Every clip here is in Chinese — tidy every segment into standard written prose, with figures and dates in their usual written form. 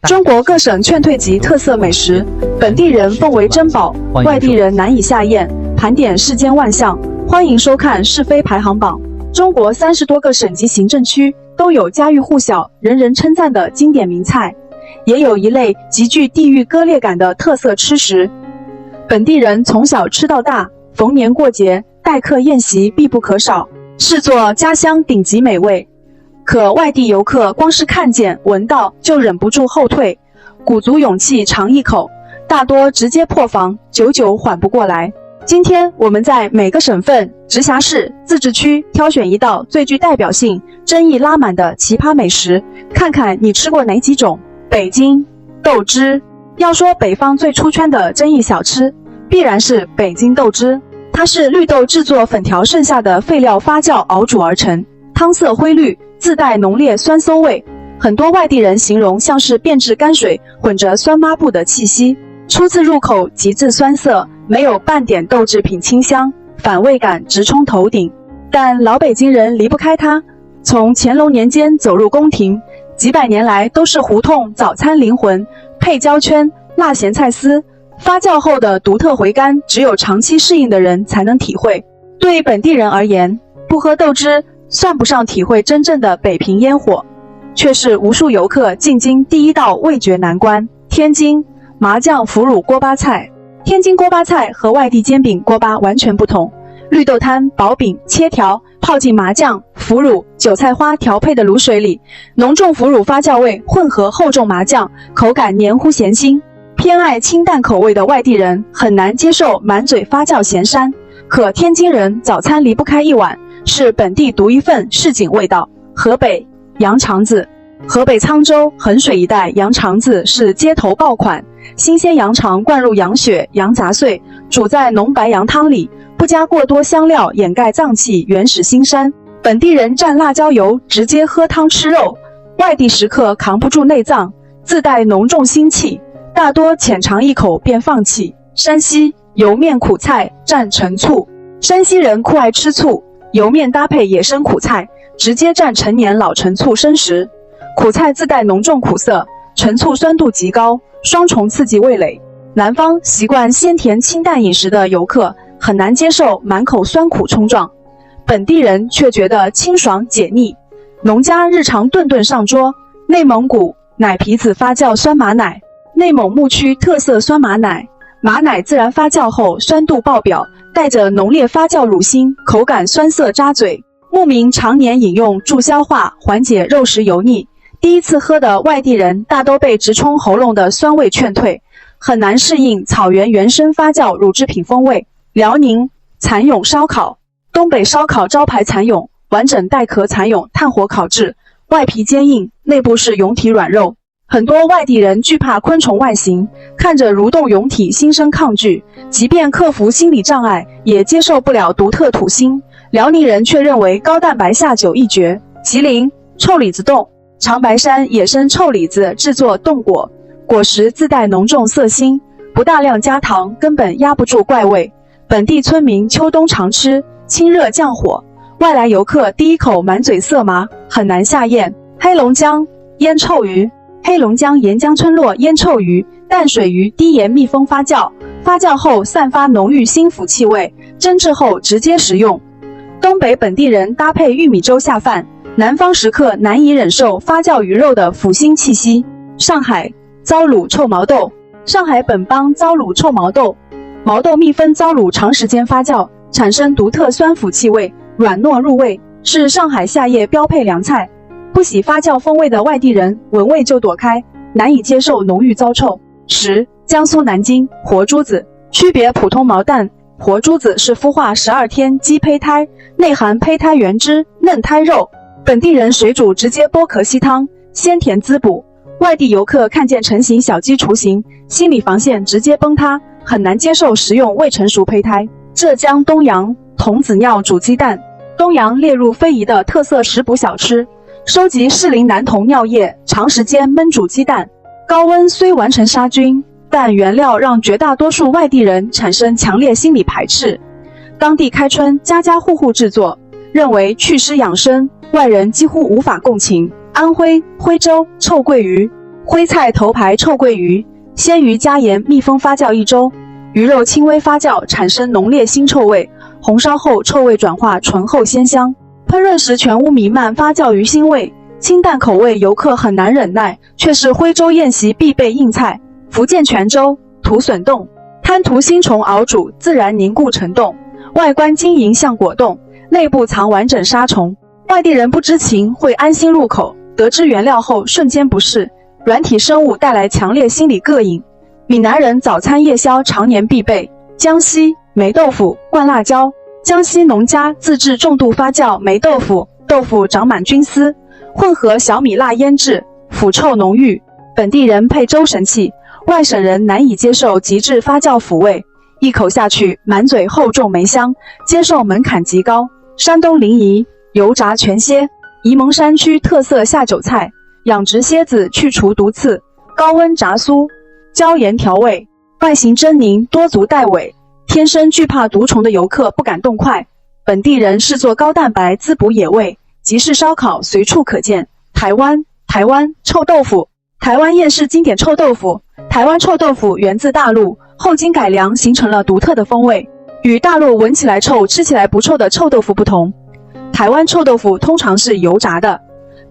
中国各省劝退级特色美食，本地人奉为珍宝，外地人难以下咽。盘点世间万象，欢迎收看是非排行榜。中国30多个省级行政区都有家喻户晓、人人称赞的经典名菜，也有一类极具地域割裂感的特色吃食。本地人从小吃到大，逢年过节、待客宴席必不可少，视作家乡顶级美味。可外地游客光是看见闻到就忍不住后退，鼓足勇气尝一口，大多直接破防，久久缓不过来。今天我们在每个省份、直辖市、自治区挑选一道最具代表性、争议拉满的奇葩美食，看看你吃过哪几种。北京豆汁。要说北方最出圈的争议小吃，必然是北京豆汁。它是绿豆制作粉条剩下的废料发酵熬煮而成，汤色灰绿，自带浓烈酸馊味，很多外地人形容像是变质泔水混着酸抹布的气息，初次入口极致酸涩，没有半点豆制品清香，反胃感直冲头顶。但老北京人离不开它，从乾隆年间走入宫廷，几百年来都是胡同早餐灵魂，配焦圈、辣咸菜丝，发酵后的独特回甘，只有长期适应的人才能体会。对本地人而言，不喝豆汁算不上体会真正的北平烟火，却是无数游客进京第一道味觉难关。天津麻酱腐乳锅巴菜。天津锅巴菜和外地煎饼锅巴完全不同，绿豆摊薄饼切条，泡进麻酱、腐乳、韭菜花调配的卤水里，浓重腐乳发酵味混合厚重麻酱，口感黏糊咸腥。偏爱清淡口味的外地人很难接受满嘴发酵咸膻，可天津人早餐离不开一碗，是本地独一份市井味道。河北羊肠子。河北沧州、衡水一带羊肠子是街头爆款，新鲜羊肠灌入羊血、羊杂碎，煮在浓白羊汤里，不加过多香料掩盖脏气，原始腥膻。本地人蘸辣椒油直接喝汤吃肉，外地食客扛不住内脏，自带浓重腥气，大多浅尝一口便放弃。山西油面苦菜蘸陈醋。山西人酷爱吃醋，油面搭配野生苦菜，直接蘸陈年老陈醋生食。苦菜自带浓重苦涩，陈醋酸度极高，双重刺激味蕾。南方习惯鲜甜清淡饮食的游客很难接受满口酸苦冲撞，本地人却觉得清爽解腻。农家日常顿顿上桌。内蒙古奶皮子发酵酸马奶。内蒙牧区特色酸马奶，马奶自然发酵后酸度爆表，带着浓烈发酵乳腥，口感酸涩扎嘴。牧民常年饮用助消化，缓解肉食油腻。第一次喝的外地人大都被直冲喉咙的酸味劝退，很难适应草原原生发酵乳制品风味。辽宁蚕蛹烧烤。东北烧烤招牌蚕蛹，完整带壳蚕蛹炭火烤制，外皮坚硬，内部是蛹体软肉。很多外地人惧怕昆虫外形，看着蠕动蛹体心生抗拒，即便克服心理障碍，也接受不了独特土腥。辽宁人却认为高蛋白下酒一绝。吉林臭李子冻。长白山野生臭李子制作冻果，果实自带浓重色腥，不大量加糖根本压不住怪味。本地村民秋冬常吃，清热降火，外来游客第一口满嘴涩麻，很难下咽。黑龙江腌臭鱼。黑龙江沿江村落腌臭鱼，淡水鱼低盐密封发酵，发酵后散发浓郁辛腐气味，蒸制后直接食用。东北本地人搭配玉米粥下饭，南方食客难以忍受发酵鱼肉的腐腥气息。上海糟卤臭毛豆。上海本帮糟卤臭毛豆，毛豆密封糟卤长时间发酵，产生独特酸腐气味，软糯入味，是上海夏夜标配凉菜。不喜发酵风味的外地人闻味就躲开，难以接受浓郁糟臭。江苏南京活珠子。区别普通毛蛋，活珠子是孵化12天鸡胚胎，内含胚胎原汁、嫩胎肉。本地人水煮直接剥壳吸汤，鲜甜滋补。外地游客看见成型小鸡雏形，心理防线直接崩塌，很难接受食用未成熟胚胎。浙江东阳童子尿煮鸡蛋。东阳列入非遗的特色食补小吃，收集适龄男童尿液，长时间焖煮鸡蛋。高温虽完成杀菌，但原料让绝大多数外地人产生强烈心理排斥。当地开春家家户户制作，认为祛湿养生，外人几乎无法共情。安徽徽州臭鳜鱼。徽菜头牌臭鳜鱼，鲜鱼加盐密封发酵1周，鱼肉轻微发酵产生浓烈腥臭味，红烧后臭味转化醇厚鲜香，烹饪时全屋弥漫发酵鱼腥味，清淡口味游客很难忍耐，却是徽州宴席必备硬菜。福建泉州土笋冻，滩涂腥虫熬煮，自然凝固成冻，外观晶莹像果冻，内部藏完整沙虫。外地人不知情会安心入口，得知原料后瞬间不适，软体生物带来强烈心理膈应。闽南人早餐夜宵常年必备。江西霉豆腐灌辣椒，江西农家自制重度发酵霉豆腐，豆腐长满菌丝，混合小米辣腌制，腐臭浓郁，本地人配粥神器，外省人难以接受极致发酵腐味，一口下去满嘴厚重梅香，接受门槛极高。山东临沂油炸全蝎，沂蒙山区特色下酒菜，养殖蝎子去除毒刺，高温炸酥，椒盐调味，外形狰狞，多足带尾，天生惧怕毒虫的游客不敢动筷，本地人视作高蛋白滋补野味，集市烧烤随处可见。台湾臭豆腐，台湾夜市经典臭豆腐。台湾臭豆腐源自大陆，后经改良形成了独特的风味，与大陆闻起来臭吃起来不臭的臭豆腐不同。台湾臭豆腐通常是油炸的，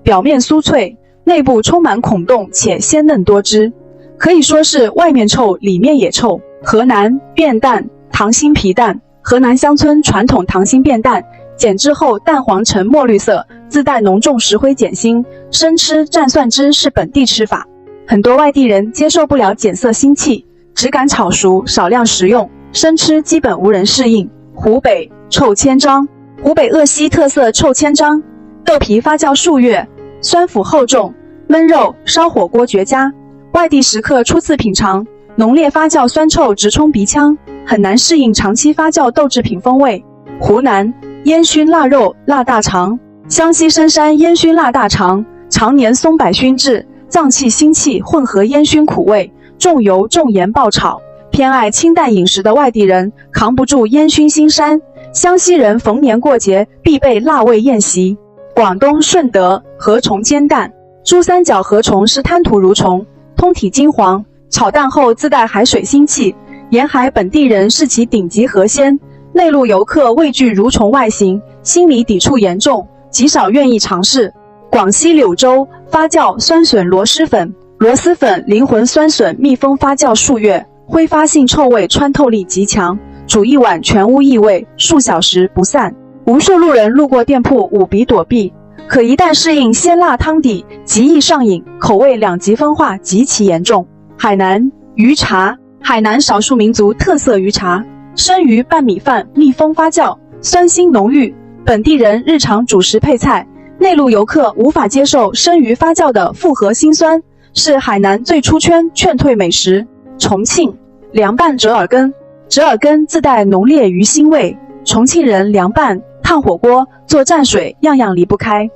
表面酥脆，内部充满孔洞且鲜嫩多汁，可以说是外面臭里面也臭。河南便蛋溏心皮蛋，河南乡村传统溏心便蛋，剪制后蛋黄呈墨绿色，自带浓重石灰碱腥，生吃蘸蒜汁是本地吃法。很多外地人接受不了碱色腥气，只敢炒熟少量食用，生吃基本无人适应。湖北臭千张，湖北鄂西特色臭千张，豆皮发酵数月，酸腐厚重，焖肉烧火锅绝佳，外地食客初次品尝，浓烈发酵酸臭直冲鼻腔，很难适应长期发酵豆制品风味。湖南烟熏腊肉腊大肠，湘西深山烟熏腊大肠，常年松柏熏制，脏器腥气混合烟熏苦味，重油重盐爆炒，偏爱清淡饮食的外地人扛不住烟熏腥膻，湘西人逢年过节必备辣味宴席。广东顺德河虫煎蛋，珠三角河虫是滩涂蠕虫，通体金黄，炒蛋后自带海水腥气，沿海本地人视其顶级河鲜，内陆游客畏惧蠕虫外形，心理抵触严重，极少愿意尝试。广西柳州发酵酸笋螺蛳粉，螺蛳粉灵魂酸笋密封发酵数月，挥发性臭味穿透力极强，煮一碗全屋异味，数小时不散。无数路人路过店铺捂鼻躲避，可一旦适应鲜辣汤底，极易上瘾，口味两极分化极其严重。海南鱼茶，海南少数民族特色鱼茶，生鱼拌米饭密封发酵，酸腥浓郁，本地人日常主食配菜，内陆游客无法接受生鱼发酵的复合辛酸，是海南最出圈劝退美食。重庆凉拌折耳根，折耳根自带浓烈鱼腥味，重庆人凉拌、烫火锅、做蘸水样样离不开。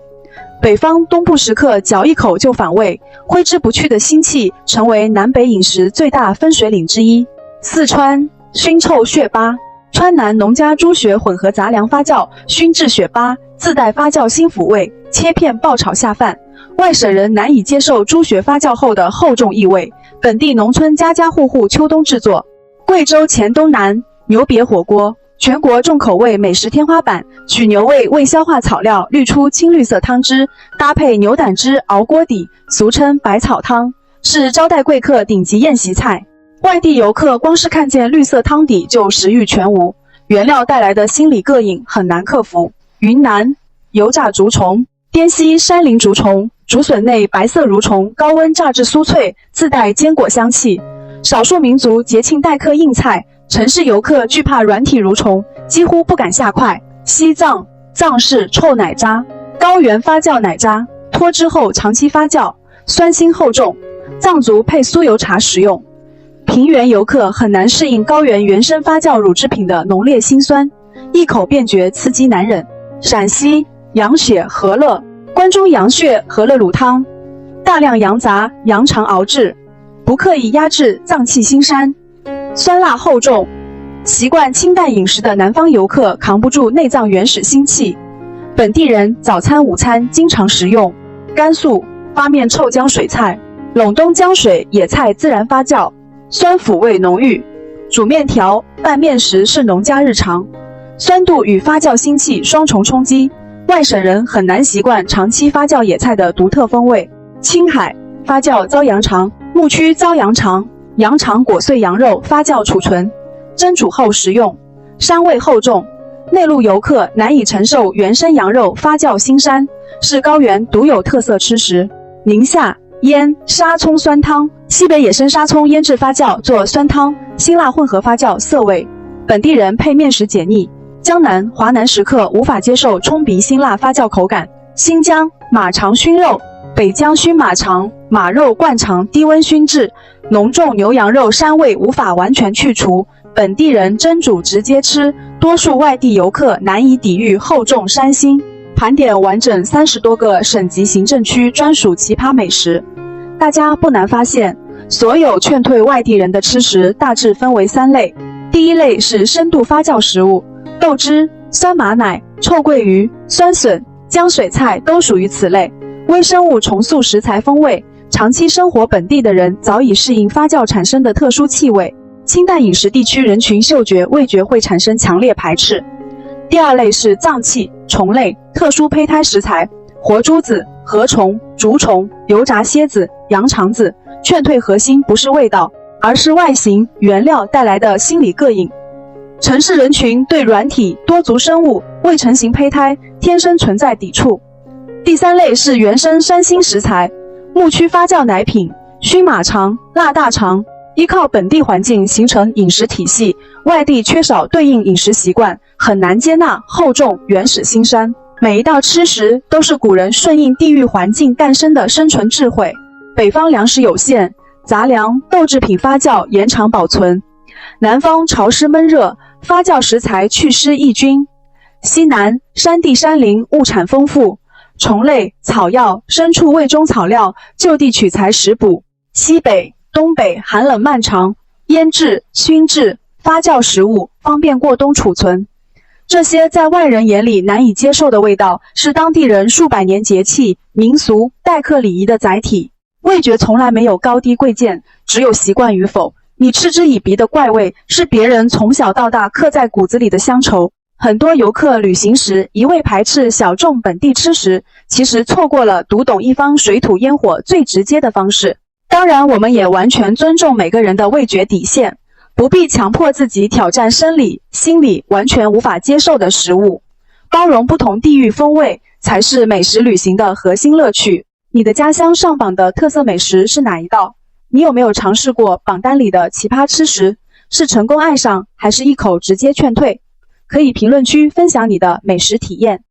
北方东部食客嚼一口就反胃，挥之不去的腥气成为南北饮食最大分水岭之一。四川熏臭血巴，川南农家猪血混合杂粮发酵熏制血巴，自带发酵腥腐味，切片爆炒下饭，外省人难以接受猪血发酵后的厚重异味，本地农村家家户户秋冬制作。贵州黔东南牛瘪火锅，全国重口味美食天花板，取牛胃未消化草料滤出青绿色汤汁，搭配牛胆汁熬锅底，俗称百草汤，是招待贵客顶级宴席菜。外地游客光是看见绿色汤底就食欲全无，原料带来的心理膈应很难克服。云南油炸竹虫，滇西山林竹虫，竹笋内白色蠕虫高温炸至酥脆，自带坚果香气，少数民族节庆待客硬菜，城市游客惧怕软体蠕虫，几乎不敢下筷。西藏藏式臭奶渣，高原发酵奶渣，脱脂后长期发酵，酸腥厚重，藏族配酥油茶食用。平原游客很难适应高原原生发酵乳制品的浓烈辛酸，一口便觉刺激难忍。陕西羊血和乐，关中羊血和乐卤汤，大量羊杂、羊肠熬制，不刻意压制脏器腥膻，酸辣厚重，习惯清淡饮食的南方游客扛不住内脏原始腥气，本地人早餐午餐经常食用。甘肃发面臭姜水菜，陇东江水野菜自然发酵，酸腐味浓郁。煮面条、拌面食是农家日常，酸度与发酵腥气双重冲击，外省人很难习惯长期发酵野菜的独特风味。青海发酵糟羊肠，牧区糟羊肠，羊肠裹碎羊肉发酵储存，蒸煮后食用，膻味厚重，内陆游客难以承受原生羊肉发酵腥膻，是高原独有特色吃食。宁夏腌沙葱酸汤，西北野生沙葱腌制发酵做酸汤，辛辣混合发酵涩味，本地人配面食解腻。江南、华南食客无法接受冲鼻辛辣发酵口感。新疆马肠熏肉，北疆熏马肠，马肉灌肠低温熏制，浓重牛羊肉膻味无法完全去除，本地人蒸煮直接吃，多数外地游客难以抵御厚重膻腥。盘点完整30多个省级行政区专属奇葩美食，大家不难发现，所有劝退外地人的吃食大致分为3类。第一类是深度发酵食物，豆汁、酸马奶、臭鳜鱼、酸笋、浆水菜都属于此类。微生物重塑食材风味，长期生活本地的人早已适应发酵产生的特殊气味，清淡饮食地区人群嗅觉、味觉会产生强烈排斥。第二类是脏器、虫类、特殊胚胎食材，活珠子、河虫、竹虫、油炸蝎子、羊肠子。劝退核心不是味道，而是外形、原料带来的心理膈应。城市人群对软体、多足生物、未成型胚胎天生存在抵触。第三类是原生山新食材，牧区发酵奶品、熏马肠、腊大肠，依靠本地环境形成饮食体系，外地缺少对应饮食习惯，很难接纳厚重原始腥膻。每一道吃食都是古人顺应地域环境诞生的生存智慧。北方粮食有限，杂粮、豆制品发酵延长保存；南方潮湿闷热，发酵食材祛湿抑菌；西南山地山林物产丰富，虫类、草药、牲畜味中草料就地取材食补；西北、东北寒冷漫长，腌制、熏制、发酵食物方便过冬储存。这些在外人眼里难以接受的味道，是当地人数百年节气、民俗、待客礼仪的载体。味觉从来没有高低贵贱，只有习惯与否。你嗤之以鼻的怪味，是别人从小到大刻在骨子里的乡愁。很多游客旅行时一味排斥小众本地吃食，其实错过了读懂一方水土烟火最直接的方式。当然，我们也完全尊重每个人的味觉底线，不必强迫自己挑战生理、心理完全无法接受的食物。包容不同地域风味，才是美食旅行的核心乐趣。你的家乡上榜的特色美食是哪一道？你有没有尝试过榜单里的奇葩吃食？是成功爱上，还是一口直接劝退？可以评论区分享你的美食体验。